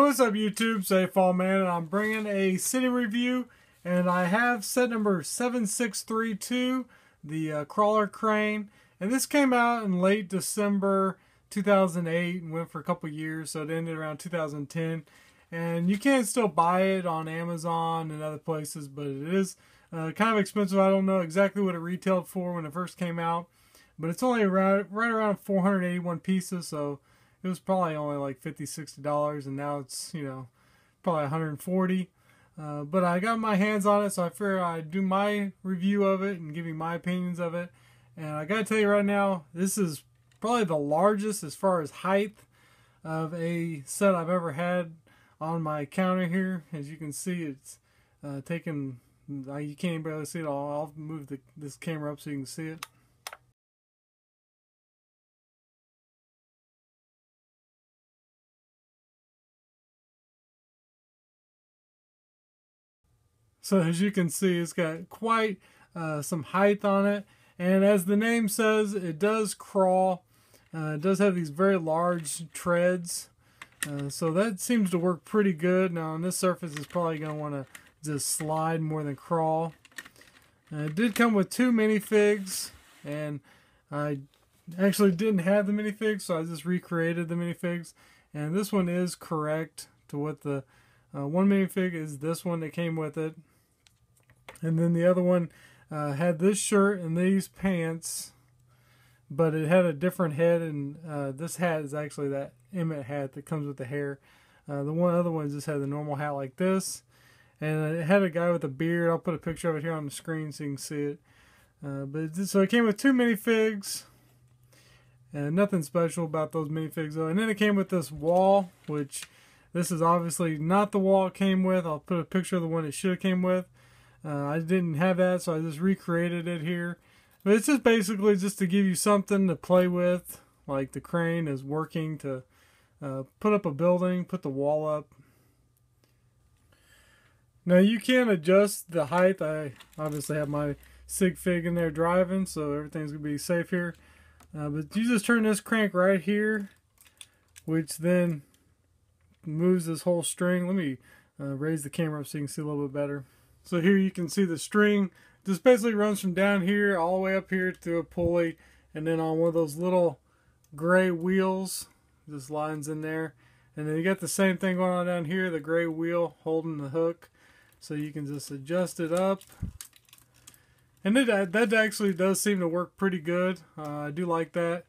Hey, what's up YouTube? It's AFOL man, and I'm bringing a city review, and I have set number 7632, the crawler crane, and this came out in late December 2008 and went for a couple years, so it ended around 2010, and you can still buy it on Amazon and other places, but it is kind of expensive. I don't know exactly what it retailed for when it first came out, but it's only right around 481 pieces, so it was probably only like $50–$60, and now it's, probably $140. But I got my hands on it, so I figured I'd do my review of it and give you my opinions of it. And I gotta tell you right now, this is probably the largest as far as height of a set I've ever had on my counter here. As you can see, it's taken, you can't barely see it all. I'll move this camera up so you can see it. So as you can see, it's got quite some height on it. And as the name says, it does crawl. It does have these very large treads. So that seems to work pretty good. Now on this surface, it's probably going to want to just slide more than crawl. It did come with 2 minifigs. And I actually didn't have the minifigs, so I just recreated the minifigs. And this one is correct to what the one minifig is, this one that came with it. And then the other one had this shirt and these pants, but it had a different head, and this hat is actually that Emmett hat that comes with the hair. The other one just had the normal hat like this, and it had a guy with a beard. I'll put a picture of it here on the screen so you can see it. So it came with 2 minifigs, and nothing special about those minifigs though. And then it came with this wall, which this is obviously not the wall it came with. I'll put a picture of the one it should have came with. I didn't have that, so I just recreated it here. But it's just basically just to give you something to play with, like the crane is working to put up a building, put the wall up. Now you can adjust the height. I obviously have my sig fig in there driving, so everything's going to be safe here. But you just turn this crank right here, which then moves this whole string. Let me raise the camera up so you can see a little bit better. So here you can see the string just basically runs from down here all the way up here to a pulley, and then on one of those little gray wheels, just lines in there. And then you got the same thing going on down here, the gray wheel holding the hook. So you can just adjust it up. And that actually does seem to work pretty good. I do like that.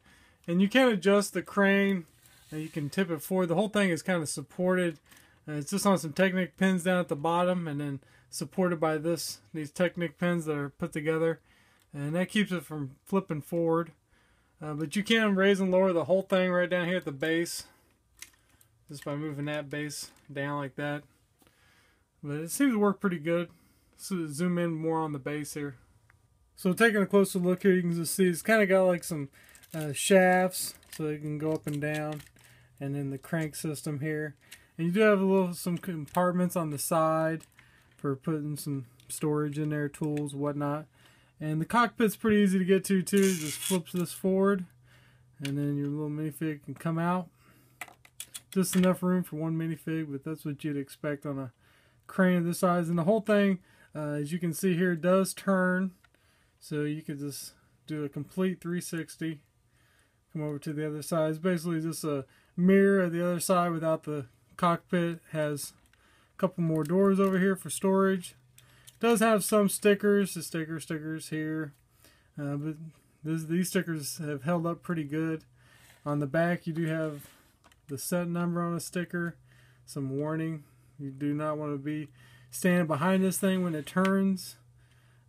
And you can adjust the crane, and you can tip it forward. The whole thing is kind of supported. It's just on some Technic pins down at the bottom, and then supported by these Technic pins that are put together, and that keeps it from flipping forward. But you can raise and lower the whole thing right down here at the base, just by moving that base down like that. But it seems to work pretty good. So zoom in more on the base here. So taking a closer look here, you can just see it's kind of got like some shafts, so they can go up and down, and then the crank system here. And you do have some compartments on the side for putting some storage in there, tools, whatnot. And the cockpit's pretty easy to get to too. It just flips this forward, and then your little minifig can come out. Just enough room for one minifig, but that's what you'd expect on a crane of this size. And the whole thing, as you can see here, does turn, so you could just do a complete 360. Come over to the other side. It's basically just a mirror of the other side without the cockpit. Has a couple more doors over here for storage. It does have some stickers, the stickers here, but these stickers have held up pretty good. On the back you do have the set number on a sticker, some warning. You do not want to be standing behind this thing when it turns.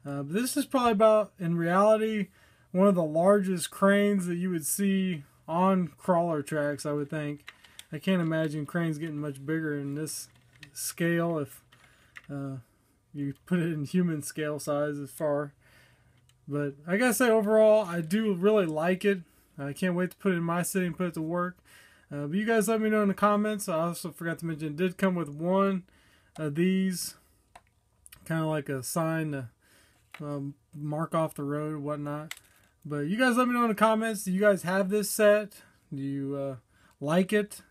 But this is probably about, in reality, one of the largest cranes that you would see on crawler tracks, I would think. I can't imagine cranes getting much bigger in this scale if you put it in human scale size as far. But I gotta say, overall, I do really like it. I can't wait to put it in my city and put it to work. But you guys let me know in the comments. I also forgot to mention, it did come with one of these, kind of like a sign to mark off the road or whatnot. But you guys let me know in the comments. Do you guys have this set? Do you like it?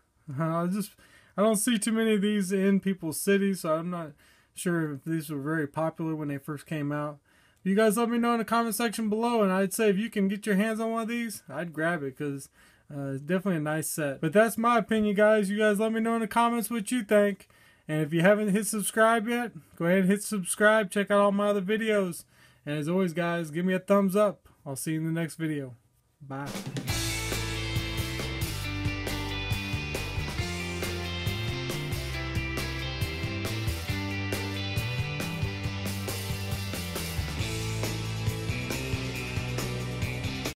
I I don't see too many of these in people's cities, so I'm not sure if these were very popular when they first came out. You guys let me know in the comment section below, and I'd say if you can get your hands on one of these, I'd grab it because it's definitely a nice set. But that's my opinion, guys. You guys let me know in the comments what you think. And if you haven't hit subscribe yet, go ahead and hit subscribe. Check out all my other videos. And as always, guys, give me a thumbs up. I'll see you in the next video. Bye.